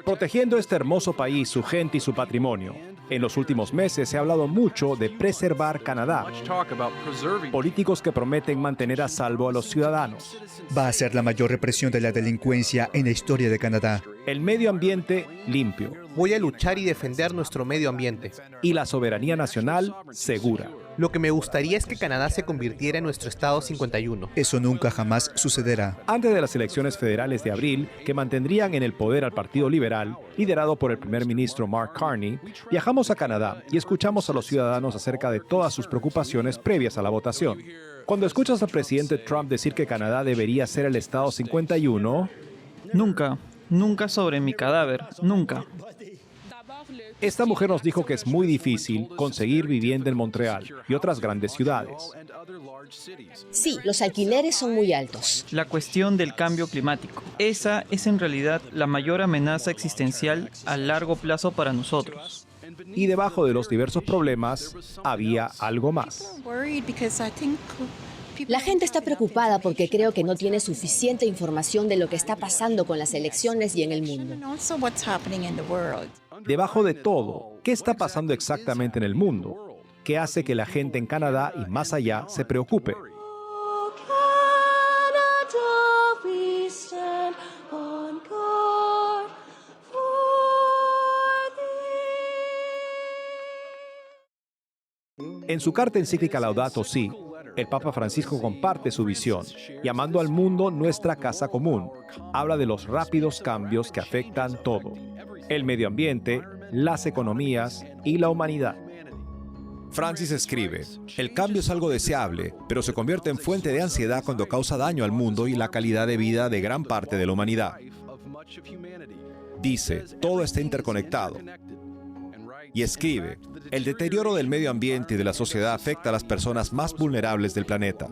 Protegiendo este hermoso país, su gente y su patrimonio. En los últimos meses se ha hablado mucho de preservar Canadá. Políticos que prometen mantener a salvo a los ciudadanos. Va a ser la mayor represión de la delincuencia en la historia de Canadá. El medio ambiente limpio. Voy a luchar y defender nuestro medio ambiente. Y la soberanía nacional segura. Lo que me gustaría es que Canadá se convirtiera en nuestro estado 51. Eso nunca jamás sucederá. Antes de las elecciones federales de abril, que mantendrían en el poder al Partido Liberal, liderado por el primer ministro Mark Carney, viajamos a Canadá y escuchamos a los ciudadanos acerca de todas sus preocupaciones previas a la votación. Cuando escuchas al presidente Trump decir que Canadá debería ser el estado 51... Nunca sobre mi cadáver, nunca. Esta mujer nos dijo que es muy difícil conseguir vivienda en Montreal y otras grandes ciudades. Sí, los alquileres son muy altos. La cuestión del cambio climático. Esa es en realidad la mayor amenaza existencial a largo plazo para nosotros. Y debajo de los diversos problemas había algo más. La gente está preocupada porque creo que no tiene suficiente información de lo que está pasando con las elecciones y en el mundo. Debajo de todo, ¿qué está pasando exactamente en el mundo? ¿Qué hace que la gente en Canadá y más allá se preocupe? En su carta encíclica Laudato Si, el Papa Francisco comparte su visión, llamando al mundo nuestra casa común. Habla de los rápidos cambios que afectan todo: el medio ambiente, las economías y la humanidad. Francis escribe: el cambio es algo deseable, pero se convierte en fuente de ansiedad cuando causa daño al mundo y la calidad de vida de gran parte de la humanidad. Dice, todo está interconectado. Y escribe, el deterioro del medio ambiente y de la sociedad afecta a las personas más vulnerables del planeta.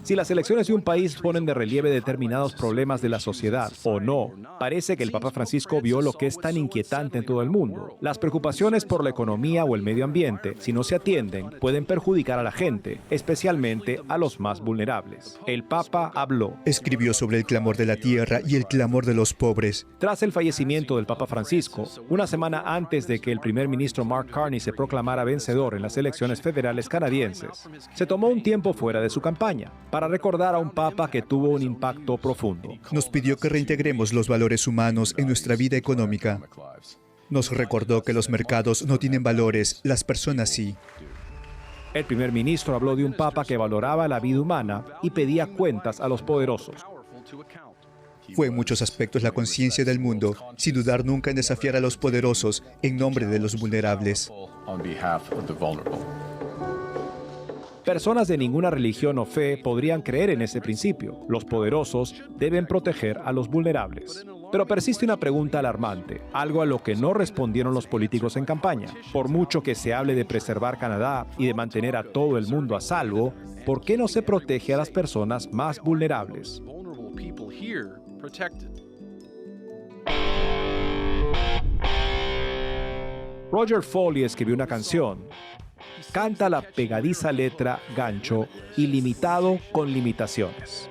Si las elecciones de un país ponen de relieve determinados problemas de la sociedad o no, parece que el Papa Francisco vio lo que es tan inquietante en todo el mundo. Las preocupaciones por la economía o el medio ambiente, si no se atienden, pueden perjudicar a la gente, especialmente a los más vulnerables. El Papa habló. Escribió sobre el clamor de la tierra y el clamor de los pobres. Tras el fallecimiento del Papa Francisco, una semana antes de que el primer ministro Mark Carney se proclamara vencedor en las elecciones federales canadienses, se tomó un tiempo fuera de su campaña para recordar a un papa que tuvo un impacto profundo. Nos pidió que reintegremos los valores humanos en nuestra vida económica. Nos recordó que los mercados no tienen valores, las personas sí. El primer ministro habló de un papa que valoraba la vida humana y pedía cuentas a los poderosos. Fue en muchos aspectos la conciencia del mundo, sin dudar nunca en desafiar a los poderosos en nombre de los vulnerables. Personas de ninguna religión o fe podrían creer en ese principio. Los poderosos deben proteger a los vulnerables. Pero persiste una pregunta alarmante, algo a lo que no respondieron los políticos en campaña. Por mucho que se hable de preservar Canadá y de mantener a todo el mundo a salvo, ¿por qué no se protege a las personas más vulnerables? Roger Foley escribió una canción. Canta la pegadiza letra gancho, ilimitado con limitaciones.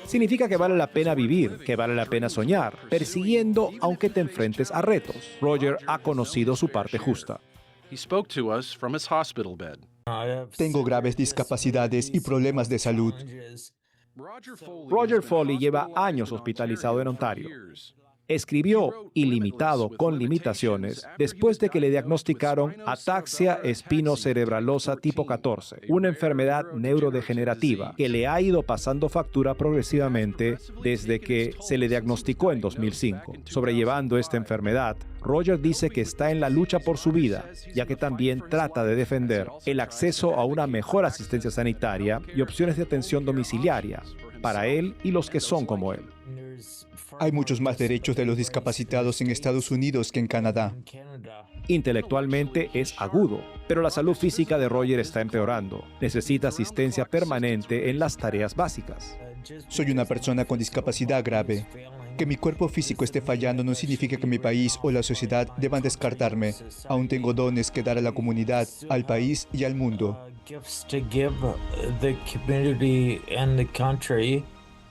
Significa que vale la pena vivir, que vale la pena soñar, persiguiendo aunque te enfrentes a retos. Roger ha conocido su parte justa. Tengo graves discapacidades y problemas de salud. Roger Foley lleva años hospitalizado en Ontario. Escribió Ilimitado con limitaciones después de que le diagnosticaron ataxia espinocerebralosa tipo 14, una enfermedad neurodegenerativa que le ha ido pasando factura progresivamente desde que se le diagnosticó en 2005. Sobrellevando esta enfermedad, Roger dice que está en la lucha por su vida, ya que también trata de defender el acceso a una mejor asistencia sanitaria y opciones de atención domiciliaria para él y los que son como él. Hay muchos más derechos de los discapacitados en Estados Unidos que en Canadá. Intelectualmente es agudo, pero la salud física de Roger está empeorando. Necesita asistencia permanente en las tareas básicas. Soy una persona con discapacidad grave. Que mi cuerpo físico esté fallando no significa que mi país o la sociedad deban descartarme. Aún tengo dones que dar a la comunidad, al país y al mundo.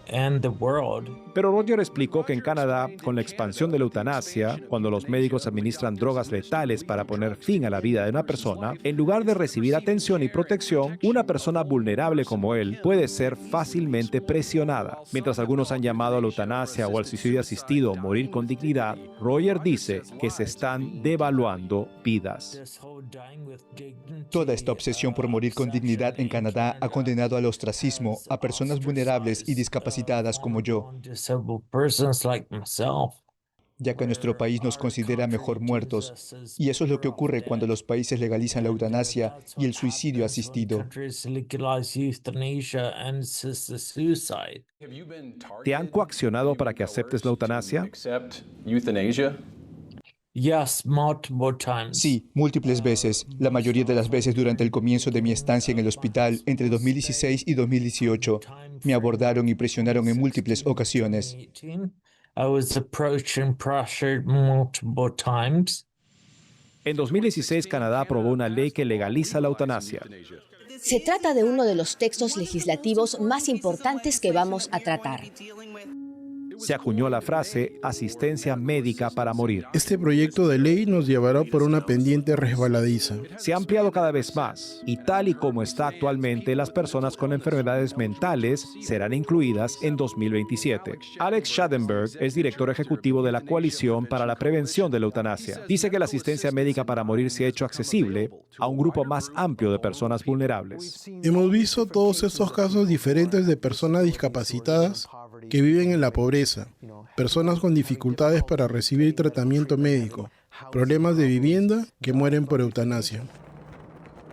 Pero Roger explicó que en Canadá, con la expansión de la eutanasia, cuando los médicos administran drogas letales para poner fin a la vida de una persona, en lugar de recibir atención y protección, una persona vulnerable como él puede ser fácilmente presionada. Mientras algunos han llamado a la eutanasia o al suicidio asistido morir con dignidad, Roger dice que se están devaluando vidas. Toda esta obsesión por morir con dignidad en Canadá ha condenado al ostracismo a personas vulnerables y discapacitadas como yo, ya que nuestro país nos considera mejor muertos. Y eso es lo que ocurre cuando los países legalizan la eutanasia y el suicidio asistido. ¿Te han coaccionado para que aceptes la eutanasia? Sí, múltiples veces, la mayoría de las veces durante el comienzo de mi estancia en el hospital entre 2016 y 2018. Me abordaron y presionaron en múltiples ocasiones. En 2016, Canadá aprobó una ley que legaliza la eutanasia. Se trata de uno de los textos legislativos más importantes que vamos a tratar. Se acuñó la frase asistencia médica para morir. Este proyecto de ley nos llevará por una pendiente resbaladiza. Se ha ampliado cada vez más y tal y como está actualmente, las personas con enfermedades mentales serán incluidas en 2027. Alex Schadenberg es director ejecutivo de la Coalición para la Prevención de la Eutanasia. Dice que la asistencia médica para morir se ha hecho accesible a un grupo más amplio de personas vulnerables. Hemos visto todos estos casos diferentes de personas discapacitadas que viven en la pobreza, personas con dificultades para recibir tratamiento médico, problemas de vivienda que mueren por eutanasia.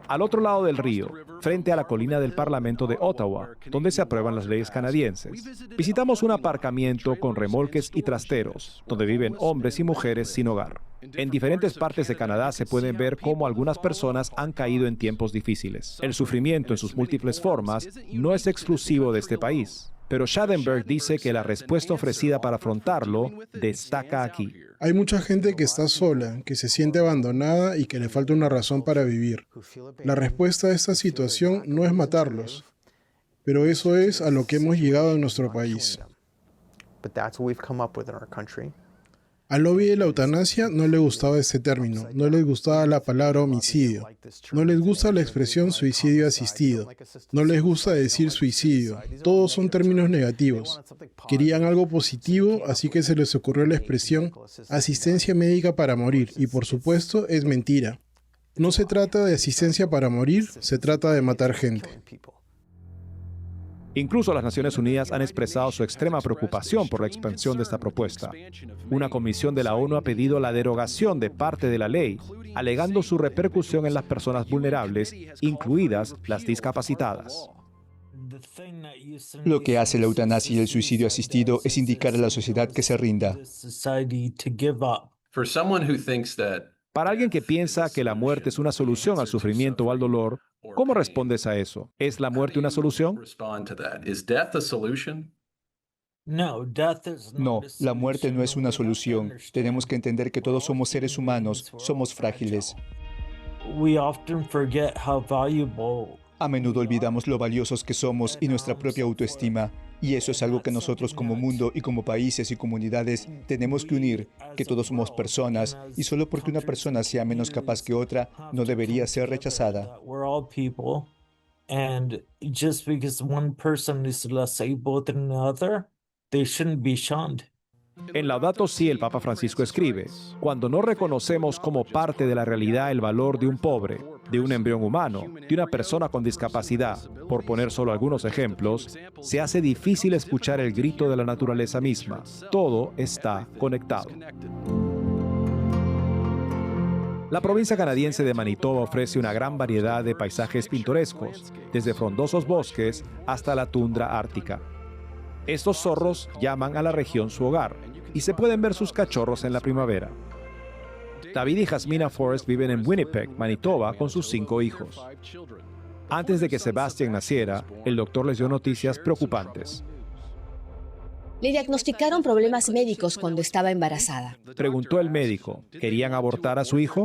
Al otro lado del río, frente a la colina del Parlamento de Ottawa, donde se aprueban las leyes canadienses, visitamos un aparcamiento con remolques y trasteros, donde viven hombres y mujeres sin hogar. En diferentes partes de Canadá se pueden ver cómo algunas personas han caído en tiempos difíciles. El sufrimiento en sus múltiples formas no es exclusivo de este país. Pero Schadenberg dice que la respuesta ofrecida para afrontarlo destaca aquí. Hay mucha gente que está sola, que se siente abandonada y que le falta una razón para vivir. La respuesta a esta situación no es matarlos, pero eso es a lo que hemos llegado en nuestro país. Al lobby de la eutanasia no le gustaba este término, no les gustaba la palabra homicidio, no les gusta la expresión suicidio asistido, no les gusta decir suicidio, todos son términos negativos. Querían algo positivo, así que se les ocurrió la expresión asistencia médica para morir, y por supuesto es mentira. No se trata de asistencia para morir, se trata de matar gente. Incluso las Naciones Unidas han expresado su extrema preocupación por la expansión de esta propuesta. Una comisión de la ONU ha pedido la derogación de parte de la ley, alegando su repercusión en las personas vulnerables, incluidas las discapacitadas. Lo que hace la eutanasia y el suicidio asistido es indicar a la sociedad que se rinda. Para alguien que piensa que la muerte es una solución al sufrimiento o al dolor, ¿cómo respondes a eso? ¿Es la muerte una solución? No, la muerte no es una solución. Tenemos que entender que todos somos seres humanos, somos frágiles. A menudo olvidamos lo valiosos que somos y nuestra propia autoestima. Y eso es algo que nosotros como mundo y como países y comunidades tenemos que unir, que todos somos personas y solo porque una persona sea menos capaz que otra, no debería ser rechazada. En Laudato Si, el Papa Francisco escribe: cuando no reconocemos como parte de la realidad el valor de un pobre, de un embrión humano, de una persona con discapacidad, por poner solo algunos ejemplos, se hace difícil escuchar el grito de la naturaleza misma. Todo está conectado. La provincia canadiense de Manitoba ofrece una gran variedad de paisajes pintorescos, desde frondosos bosques hasta la tundra ártica. Estos zorros llaman a la región su hogar y se pueden ver sus cachorros en la primavera. David y Jasmina Forrest viven en Winnipeg, Manitoba, con sus 5 hijos. Antes de que Sebastian naciera, el doctor les dio noticias preocupantes. Le diagnosticaron problemas médicos cuando estaba embarazada. Preguntó el médico, ¿querían abortar a su hijo?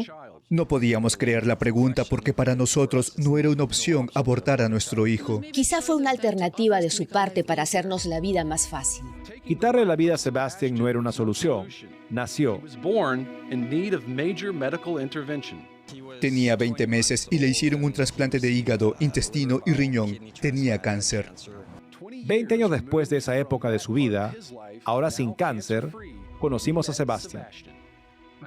No podíamos creer la pregunta porque para nosotros no era una opción abortar a nuestro hijo. Quizá fue una alternativa de su parte para hacernos la vida más fácil. Quitarle la vida a Sebastian no era una solución. Nació. Tenía 20 meses y le hicieron un trasplante de hígado, intestino y riñón. Tenía cáncer. 20 años después de esa época de su vida, ahora sin cáncer, conocimos a Sebastian.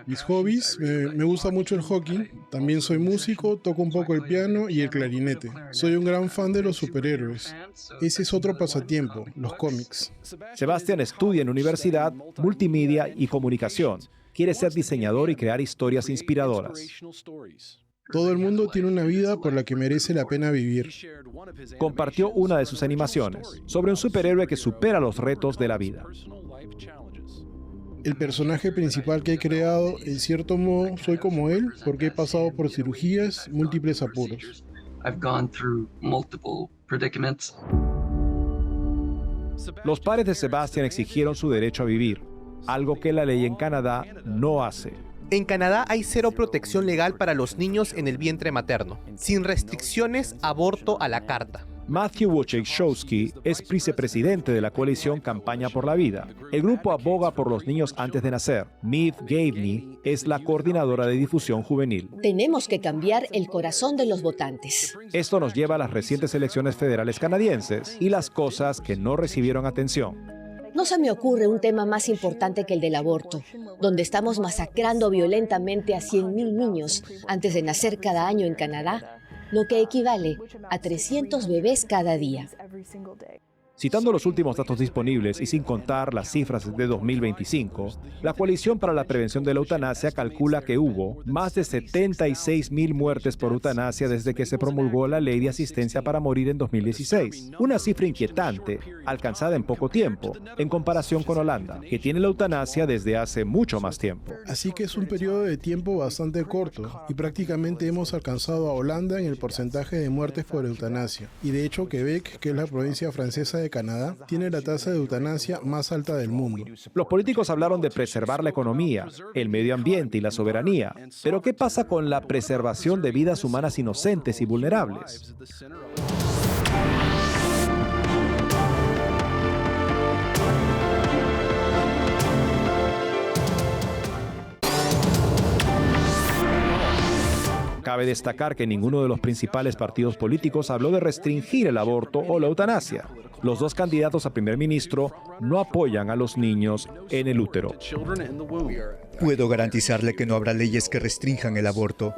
Mis hobbies, me gusta mucho el hockey, también soy músico, toco un poco el piano y el clarinete. Soy un gran fan de los superhéroes. Ese es otro pasatiempo, los cómics. Sebastian estudia en universidad, multimedia y comunicación. Quiere ser diseñador y crear historias inspiradoras. Todo el mundo tiene una vida por la que merece la pena vivir. Compartió una de sus animaciones sobre un superhéroe que supera los retos de la vida. El personaje principal que he creado, en cierto modo, soy como él porque he pasado por cirugías, múltiples apuros. Los padres de Sebastian exigieron su derecho a vivir, algo que la ley en Canadá no hace. En Canadá hay cero protección legal para los niños en el vientre materno. Sin restricciones, aborto a la carta. Matthew Wojciechowski es vicepresidente de la coalición Campaña por la Vida. El grupo aboga por los niños antes de nacer. Meath Gaivney es la coordinadora de difusión juvenil. Tenemos que cambiar el corazón de los votantes. Esto nos lleva a las recientes elecciones federales canadienses y las cosas que no recibieron atención. No se me ocurre un tema más importante que el del aborto, donde estamos masacrando violentamente a 100,000 niños antes de nacer cada año en Canadá, lo que equivale a 300 bebés cada día. Citando los últimos datos disponibles y sin contar las cifras de 2025, la Coalición para la Prevención de la Eutanasia calcula que hubo más de 76,000 muertes por eutanasia desde que se promulgó la Ley de Asistencia para Morir en 2016. Una cifra inquietante, alcanzada en poco tiempo, en comparación con Holanda, que tiene la eutanasia desde hace mucho más tiempo. Así que es un periodo de tiempo bastante corto y prácticamente hemos alcanzado a Holanda en el porcentaje de muertes por eutanasia. Y de hecho Quebec, que es la provincia francesa de Canadá, tiene la tasa de eutanasia más alta del mundo. Los políticos hablaron de preservar la economía, el medio ambiente y la soberanía. Pero ¿qué pasa con la preservación de vidas humanas inocentes y vulnerables? Cabe destacar que ninguno de los principales partidos políticos habló de restringir el aborto o la eutanasia. Los dos candidatos a primer ministro no apoyan a los niños en el útero. Puedo garantizarle que no habrá leyes que restrinjan el aborto.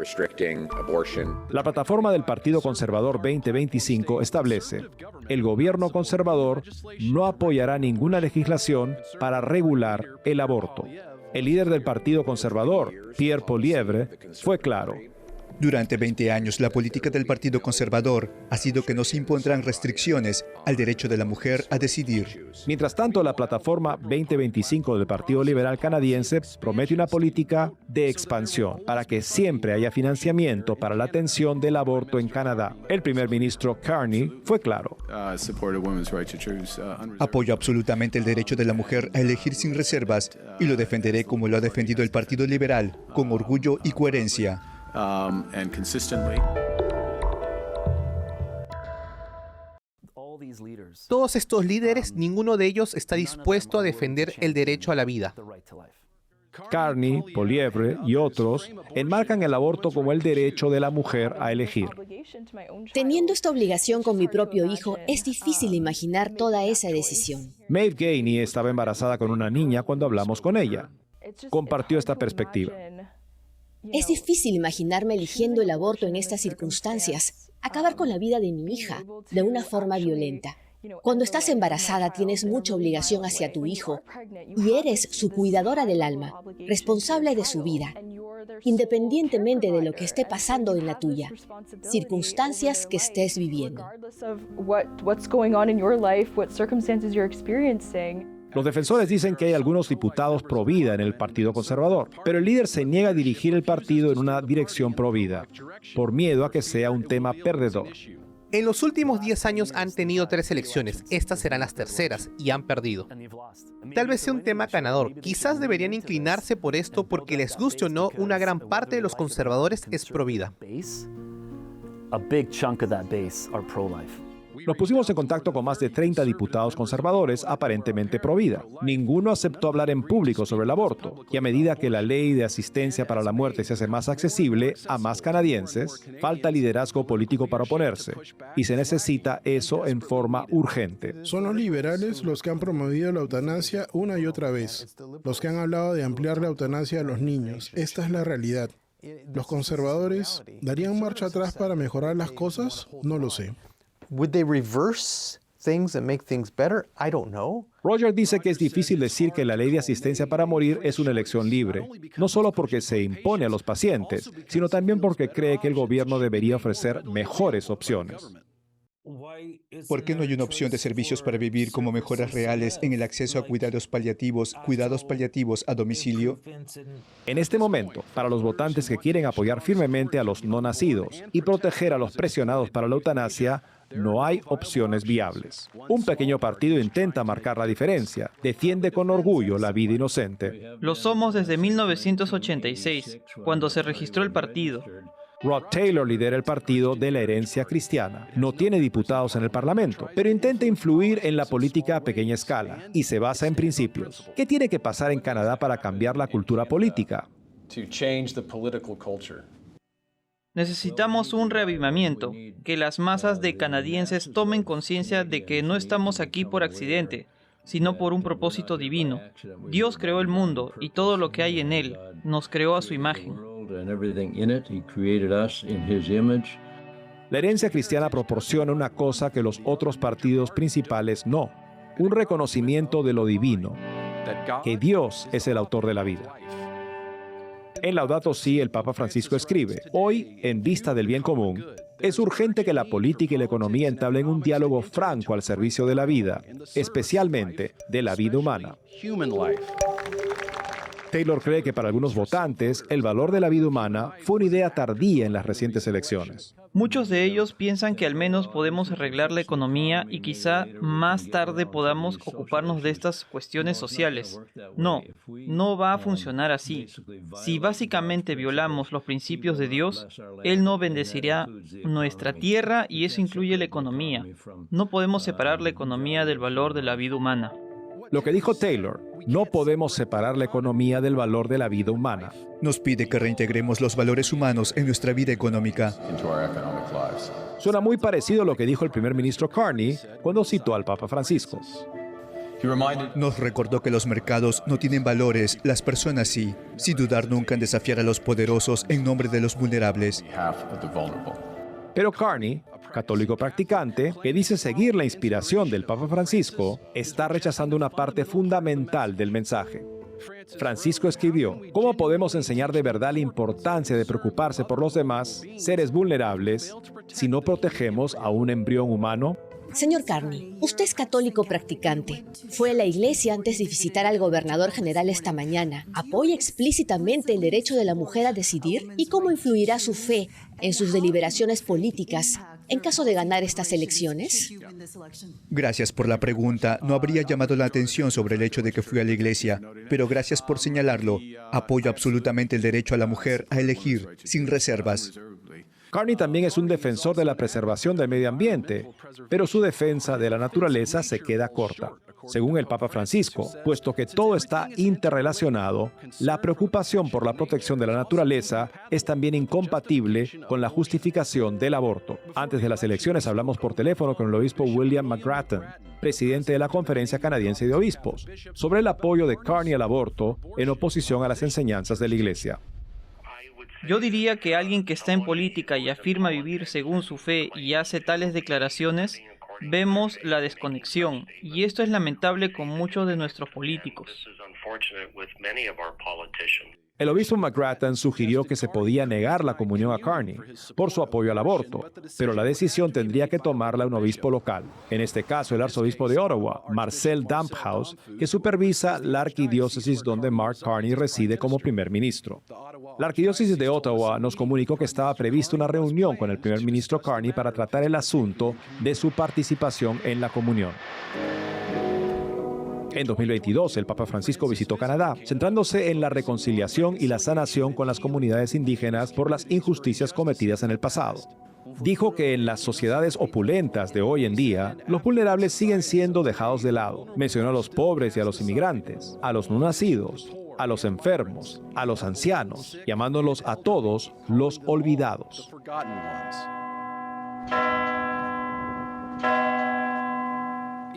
La plataforma del Partido Conservador 2025 establece: el gobierno conservador no apoyará ninguna legislación para regular el aborto. El líder del Partido Conservador, Pierre Poilievre, fue claro. Durante 20 años, la política del Partido Conservador ha sido que no se impondrán restricciones al derecho de la mujer a decidir. Mientras tanto, la plataforma 2025 del Partido Liberal Canadiense promete una política de expansión para que siempre haya financiamiento para la atención del aborto en Canadá. El primer ministro Carney fue claro. Apoyo absolutamente el derecho de la mujer a elegir sin reservas y lo defenderé como lo ha defendido el Partido Liberal, con orgullo y coherencia. Todos estos líderes, ninguno de ellos está dispuesto a defender el derecho a la vida. Carney, Poilievre y otros enmarcan el aborto como el derecho de la mujer a elegir. Teniendo esta obligación con mi propio hijo, es difícil imaginar toda esa decisión. Maeve Gainey estaba embarazada con una niña cuando hablamos con ella. Compartió esta perspectiva. Es difícil imaginarme eligiendo el aborto en estas circunstancias, acabar con la vida de mi hija de una forma violenta. Cuando estás embarazada tienes mucha obligación hacia tu hijo y eres su cuidadora del alma, responsable de su vida, independientemente de lo que esté pasando en la tuya, circunstancias que estés viviendo. Los defensores dicen que hay algunos diputados pro vida en el Partido Conservador, pero el líder se niega a dirigir el partido en una dirección pro vida, por miedo a que sea un tema perdedor. En los últimos 10 años han tenido 3 elecciones, estas serán las terceras, y han perdido. Tal vez sea un tema ganador, quizás deberían inclinarse por esto porque les guste o no, una gran parte de los conservadores es pro vida. Nos pusimos en contacto con más de 30 diputados conservadores aparentemente pro vida. Ninguno aceptó hablar en público sobre el aborto, y a medida que la ley de asistencia para la muerte se hace más accesible a más canadienses, falta liderazgo político para oponerse, y se necesita eso en forma urgente. Son los liberales los que han promovido la eutanasia una y otra vez, los que han hablado de ampliar la eutanasia a los niños. Esta es la realidad. ¿Los conservadores darían marcha atrás para mejorar las cosas? No lo sé. Would they reverse things and make things better? I don't know. Roger dice que es difícil decir que la ley de asistencia para morir es una elección libre, no solo porque se impone a los pacientes, sino también porque cree que el gobierno debería ofrecer mejores opciones. ¿Por qué no hay una opción de servicios para vivir como mejoras reales en el acceso a cuidados paliativos a domicilio? En este momento, para los votantes que quieren apoyar firmemente a los no nacidos y proteger a los presionados para la eutanasia, no hay opciones viables. Un pequeño partido intenta marcar la diferencia, defiende con orgullo la vida inocente. Lo somos desde 1986, cuando se registró el partido. Rod Taylor lidera el partido de la herencia cristiana. No tiene diputados en el Parlamento, pero intenta influir en la política a pequeña escala y se basa en principios. ¿Qué tiene que pasar en Canadá para cambiar la cultura política? Necesitamos un reavivamiento, que las masas de canadienses tomen conciencia de que no estamos aquí por accidente, sino por un propósito divino. Dios creó el mundo y todo lo que hay en él, nos creó a su imagen. La herencia cristiana proporciona una cosa que los otros partidos principales no: un reconocimiento de lo divino, que Dios es el autor de la vida. En Laudato Si, el Papa Francisco escribe: hoy, en vista del bien común, es urgente que la política y la economía entablen un diálogo franco al servicio de la vida, especialmente de la vida humana. Taylor cree que para algunos votantes, el valor de la vida humana fue una idea tardía en las recientes elecciones. Muchos de ellos piensan que al menos podemos arreglar la economía y quizá más tarde podamos ocuparnos de estas cuestiones sociales. No, no va a funcionar así. Si básicamente violamos los principios de Dios, Él no bendecirá nuestra tierra y eso incluye la economía. No podemos separar la economía del valor de la vida humana. Lo que dijo Taylor: no podemos separar la economía del valor de la vida humana. Nos pide que reintegremos los valores humanos en nuestra vida económica. Suena muy parecido a lo que dijo el primer ministro Carney cuando citó al Papa Francisco. Nos recordó que los mercados no tienen valores, las personas sí, sin dudar nunca en desafiar a los poderosos en nombre de los vulnerables. Pero Carney, católico practicante, que dice seguir la inspiración del Papa Francisco, está rechazando una parte fundamental del mensaje. Francisco escribió: ¿cómo podemos enseñar de verdad la importancia de preocuparse por los demás, seres vulnerables, si no protegemos a un embrión humano? Señor Carney, usted es católico practicante. Fue a la iglesia antes de visitar al gobernador general esta mañana. ¿Apoya explícitamente el derecho de la mujer a decidir? ¿Y cómo influirá su fe en sus deliberaciones políticas en caso de ganar estas elecciones? Gracias por la pregunta. No habría llamado la atención sobre el hecho de que fui a la iglesia, pero gracias por señalarlo. Apoyo absolutamente el derecho a la mujer a elegir, sin reservas. Carney también es un defensor de la preservación del medio ambiente, pero su defensa de la naturaleza se queda corta. Según el Papa Francisco, puesto que todo está interrelacionado, la preocupación por la protección de la naturaleza es también incompatible con la justificación del aborto. Antes de las elecciones hablamos por teléfono con el obispo William McGrattan, presidente de la Conferencia Canadiense de Obispos, sobre el apoyo de Carney al aborto en oposición a las enseñanzas de la Iglesia. Yo diría que alguien que está en política y afirma vivir según su fe y hace tales declaraciones, vemos la desconexión, y esto es lamentable con muchos de nuestros políticos. El obispo McGrattan sugirió que se podía negar la comunión a Carney por su apoyo al aborto, pero la decisión tendría que tomarla un obispo local, en este caso el arzobispo de Ottawa, Marcel Damphouse, que supervisa la arquidiócesis donde Mark Carney reside como primer ministro. La arquidiócesis de Ottawa nos comunicó que estaba prevista una reunión con el primer ministro Carney para tratar el asunto de su participación en la comunión. En 2022, el Papa Francisco visitó Canadá, centrándose en la reconciliación y la sanación con las comunidades indígenas por las injusticias cometidas en el pasado. Dijo que en las sociedades opulentas de hoy en día, los vulnerables siguen siendo dejados de lado. Mencionó a los pobres y a los inmigrantes, a los no nacidos, a los enfermos, a los ancianos, llamándolos a todos los olvidados.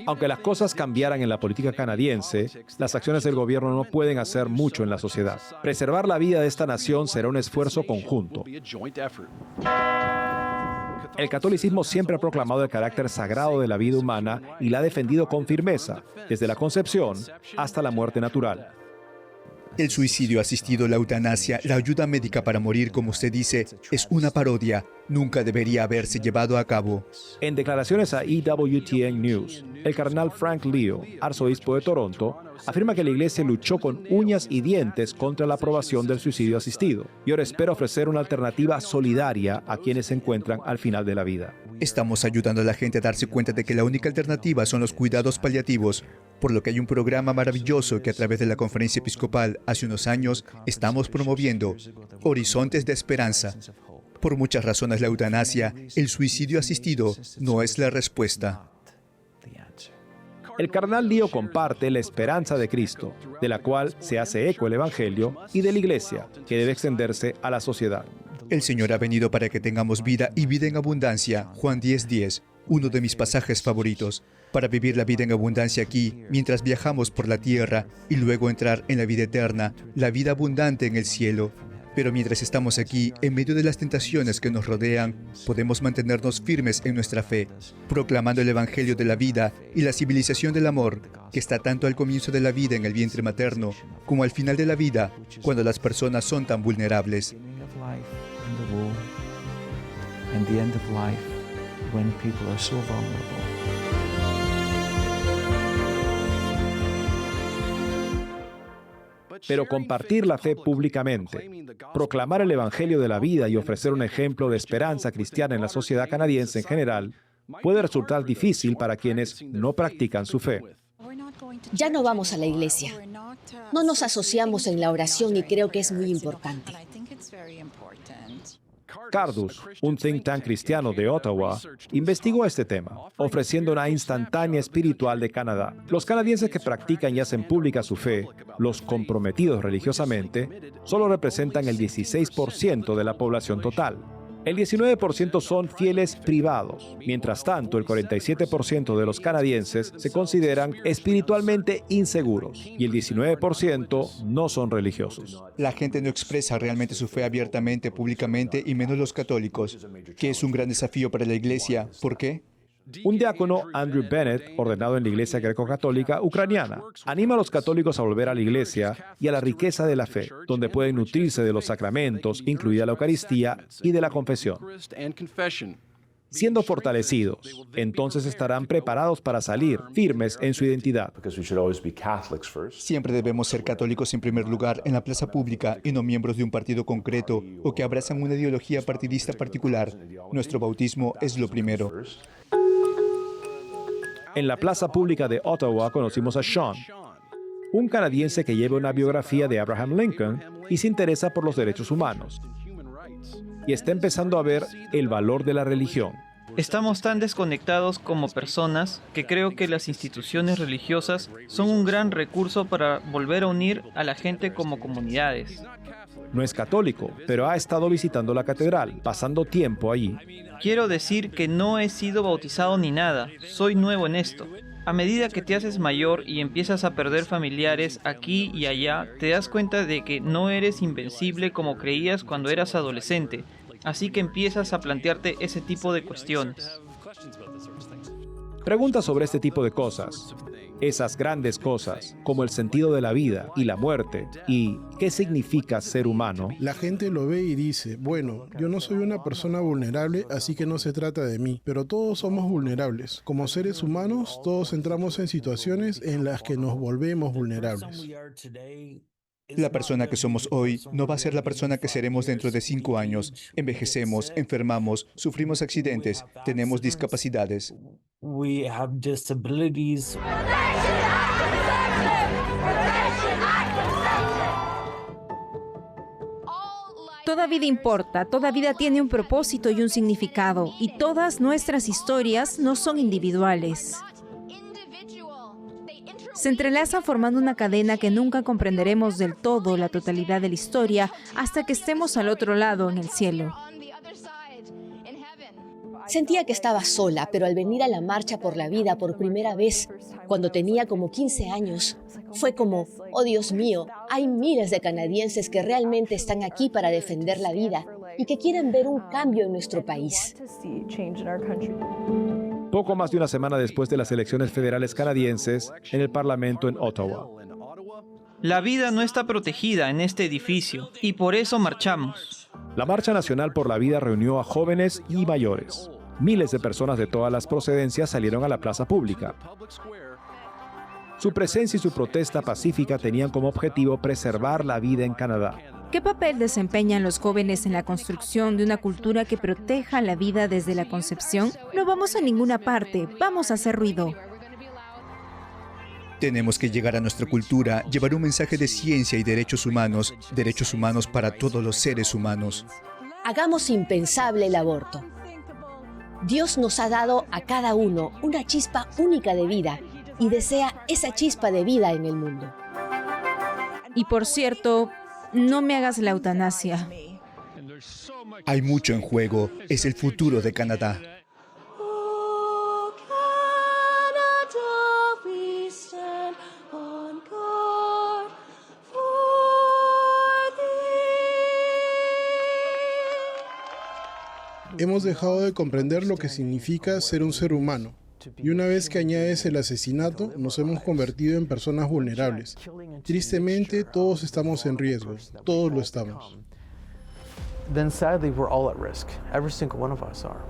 Aunque las cosas cambiaran en la política canadiense, las acciones del gobierno no pueden hacer mucho en la sociedad. Preservar la vida de esta nación será un esfuerzo conjunto. El catolicismo siempre ha proclamado el carácter sagrado de la vida humana y la ha defendido con firmeza, desde la concepción hasta la muerte natural. El suicidio asistido, la eutanasia, la ayuda médica para morir, como usted dice, es una parodia. Nunca debería haberse llevado a cabo. En declaraciones a EWTN News, el cardenal Frank Leo, arzobispo de Toronto, afirma que la iglesia luchó con uñas y dientes contra la aprobación del suicidio asistido y ahora espera ofrecer una alternativa solidaria a quienes se encuentran al final de la vida. Estamos ayudando a la gente a darse cuenta de que la única alternativa son los cuidados paliativos, por lo que hay un programa maravilloso que a través de la Conferencia Episcopal hace unos años estamos promoviendo, Horizontes de Esperanza. Por muchas razones la eutanasia, el suicidio asistido, no es la respuesta. El cardenal Leo comparte la esperanza de Cristo, de la cual se hace eco el Evangelio, y de la Iglesia, que debe extenderse a la sociedad. El Señor ha venido para que tengamos vida y vida en abundancia, Juan 10:10, uno de mis pasajes favoritos, para vivir la vida en abundancia aquí, mientras viajamos por la tierra, y luego entrar en la vida eterna, la vida abundante en el cielo. Pero mientras estamos aquí, en medio de las tentaciones que nos rodean, podemos mantenernos firmes en nuestra fe, proclamando el Evangelio de la vida y la civilización del amor, que está tanto al comienzo de la vida en el vientre materno, como al final de la vida, cuando las personas son tan vulnerables. Pero compartir la fe públicamente, proclamar el Evangelio de la vida y ofrecer un ejemplo de esperanza cristiana en la sociedad canadiense en general, puede resultar difícil para quienes no practican su fe. Ya no vamos a la iglesia. No nos asociamos en la oración y creo que es muy importante. Cardus, un think tank cristiano de Ottawa, investigó este tema, ofreciendo una instantánea espiritual de Canadá. Los canadienses que practican y hacen pública su fe, los comprometidos religiosamente, solo representan el 16% de la población total. El 19% son fieles privados. Mientras tanto, el 47% de los canadienses se consideran espiritualmente inseguros y el 19% no son religiosos. La gente no expresa realmente su fe abiertamente, públicamente, y menos los católicos, que es un gran desafío para la Iglesia. ¿Por qué? Un diácono, Andrew Bennett, ordenado en la Iglesia Greco-Católica ucraniana, anima a los católicos a volver a la Iglesia y a la riqueza de la fe, donde pueden nutrirse de los sacramentos, incluida la Eucaristía, y de la confesión. Siendo fortalecidos, entonces estarán preparados para salir firmes en su identidad. Siempre debemos ser católicos en primer lugar en la plaza pública y no miembros de un partido concreto o que abrazan una ideología partidista particular. Nuestro bautismo es lo primero. En la plaza pública de Ottawa conocimos a Sean, un canadiense que lleva una biografía de Abraham Lincoln y se interesa por los derechos humanos. Y está empezando a ver el valor de la religión. Estamos tan desconectados como personas que creo que las instituciones religiosas son un gran recurso para volver a unir a la gente como comunidades. No es católico, pero ha estado visitando la catedral, pasando tiempo allí. Quiero decir que no he sido bautizado ni nada, soy nuevo en esto. A medida que te haces mayor y empiezas a perder familiares aquí y allá, te das cuenta de que no eres invencible como creías cuando eras adolescente, así que empiezas a plantearte ese tipo de cuestiones. Preguntas sobre este tipo de cosas esas grandes cosas, como el sentido de la vida y la muerte, y qué significa ser humano, La gente lo ve y dice, bueno, yo no soy una persona vulnerable, así que no se trata de mí, pero todos somos vulnerables. Como seres humanos, todos entramos en situaciones en las que nos volvemos vulnerables. La persona que somos hoy no va a ser la persona que seremos dentro de 5 años. Envejecemos, enfermamos, sufrimos accidentes, tenemos discapacidades. We have disabilities. Toda vida importa, toda vida tiene un propósito y un significado, y todas nuestras historias no son individuales. Se entrelazan formando una cadena que nunca comprenderemos del todo la totalidad de la historia hasta que estemos al otro lado, en el cielo. Sentía que estaba sola, pero al venir a la Marcha por la Vida por primera vez, cuando tenía como 15 años, fue como, oh Dios mío, hay miles de canadienses que realmente están aquí para defender la vida y que quieren ver un cambio en nuestro país. Poco más de una semana después de las elecciones federales canadienses, en el Parlamento en Ottawa. La vida no está protegida en este edificio y por eso marchamos. La Marcha Nacional por la Vida reunió a jóvenes y mayores. Miles de personas de todas las procedencias salieron a la plaza pública. Su presencia y su protesta pacífica tenían como objetivo preservar la vida en Canadá. ¿Qué papel desempeñan los jóvenes en la construcción de una cultura que proteja la vida desde la concepción? No vamos a ninguna parte, vamos a hacer ruido. Tenemos que llegar a nuestra cultura, llevar un mensaje de ciencia y derechos humanos para todos los seres humanos. Hagamos impensable el aborto. Dios nos ha dado a cada uno una chispa única de vida y desea esa chispa de vida en el mundo. Y por cierto, no me hagas la eutanasia. Hay mucho en juego, es el futuro de Canadá. Hemos dejado de comprender lo que significa ser un ser humano. Y una vez que añades el asesinato, nos hemos convertido en personas vulnerables. Tristemente, todos estamos en riesgo. Todos lo estamos. Then sadly, we're all at risk. Every single one of us are.